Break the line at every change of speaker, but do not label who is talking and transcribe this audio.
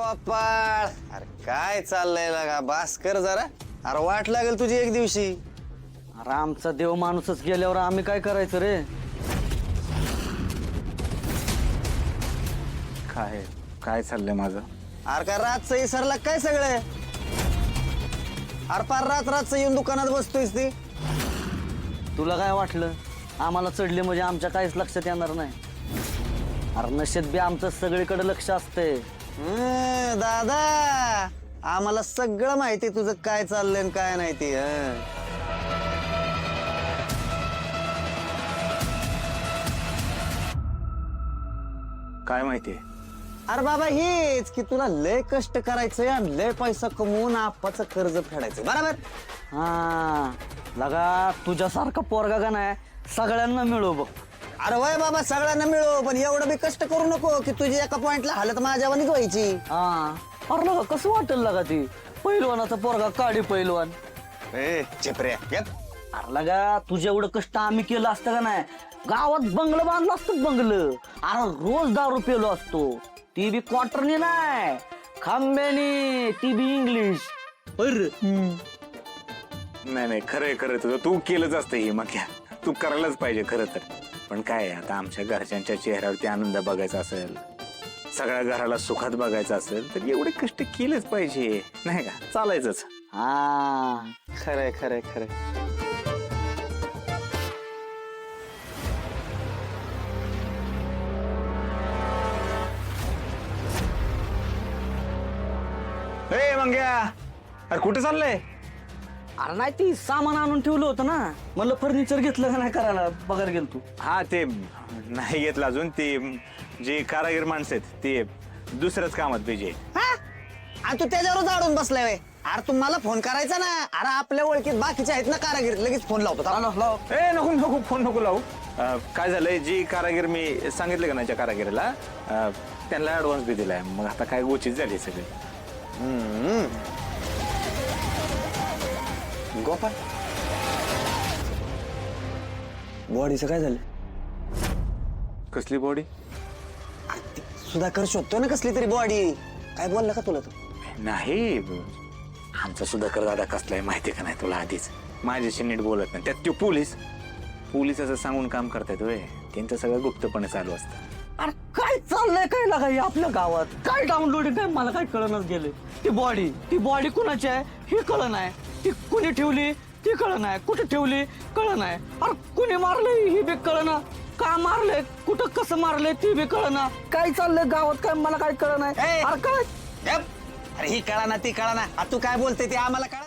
गोपाळ, अरे काय चाललंय लागा? बास कर जरा. अरे वाट लागेल तुझी एक दिवशी.
अरे आमचा देव माणूसच गेल्यावर आम्ही काय करायचं रे?
काय काय चाललंय माझं?
अरे काय रातचं इसरला काय सगळं? अरे पार रातचं येऊन दुकानात बसतोयस ती.
तुला काय वाटलं आम्हाला चढले म्हणजे आमच्या काहीच लक्षात येणार नाही? अरे नशेत बी आमचं सगळीकडे लक्ष असतंय.
दादा, आम्हाला सगळं माहिती तुझं काय चाललंय आणि काय नाही ते.
काय माहितीये?
अरे बाबा हेच की तुला लय कष्ट करायचंय आणि लय पैसा कमवून आप्पाचं कर्ज फेडायचं, बरोबर?
हा लगा तुझ्यासारखा पोरगा का नाही सगळ्यांना मिळू बघ.
अरे वय बाबा, सगळ्यांना मिळो, पण एवढं बी कष्ट करू नको की तुझी एका पॉइंटला हालत माझ्यावानीच व्हायची.
हा अरे लगा कसं वाटेल लगा ती पैलवानाचा पोरगा काडी पैलवान.
चिपऱ्या
अरे लगा तुझ्या एवढं कष्ट आम्ही केलं असतं का नाही गावात बंगलं बांधलं असतं बंगलं. अरे रोज दारू पेलो असतो, ती बी क्वार्टरनी नाही खांब्यानी, ती बी इंग्लिश.
नाही खरंय तुझं, तू केलंच असतं हे मग तू करायलाच पाहिजे खरं तर. पण काय आता आमच्या घरच्यांच्या चेहऱ्यावरती आनंद बघायचा असेल, सगळ्या घराला सुखात बघायचं असेल तर एवढे कष्ट केलेच पाहिजे, नाही का? चालायचंच.
हा
खरंय खरंय खरंय.
ए मंग्या, अरे कुठे चाललंय?
अरे नाही ती सामान आणून ठेवलं होतं ना, म्हणलं फर्निचर घेतलं का नाही करायला बघायला गेलो तू.
हा ते नाही घेतलं अजून, ते जे कारागीर माणसं आहेत ते दुसऱ्याच कामात बिजी आहेत.
आणि तू त्याच्यावरच अडून बसलाय व्हय? अरे तू मला फोन करायचा ना. अरे आपल्या ओळखीत बाकीचे आहेत ना कारागीर, लगेच फोन लावतो.
ए नको फोन नको लावू. काय झालंय, जी कारागीर मी सांगितलं का ना त्या कारागिरीला, त्यांना ऍडव्हान्स बी दिलाय. मग आता काय गोचित झाली सगळी.
गोपाळ, बॉडीचं काय झालं?
कसली बॉडी?
सुधाकर शोधतोय ना कसली तरी बॉडी. काय बोलला का तुला तू?
नाही, आमचा सुधाकर दादा कसलाय माहिती का नाही तुला आधीच? माझ्याशी नीट बोलत नाही. त्यात तो पोलीस असं सांगून काम करतायत होय. त्यांचं सगळं गुप्तपणे चालू असतं.
अरे काय चाललंय काय लागा हे आपल्या गावात? काय डाऊनलोडिंग काय मला काय कळणच गेले. ती बॉडी कुणाची आहे हे कळ नाही, ती कुणी ठेवली ती कळ नाही, कुठे ठेवली कळ नाही. अरे कुणी मारलंय ही बी कळ ना, का मारलंय, कुठं कसं मारलंय ती बी कळ ना. काय चाललंय गावात काय मला काय कळ नाही. अरे काय
अरे ही कळा ना ती कळा ना. तू काय बोलते ते आम्हाला कळा.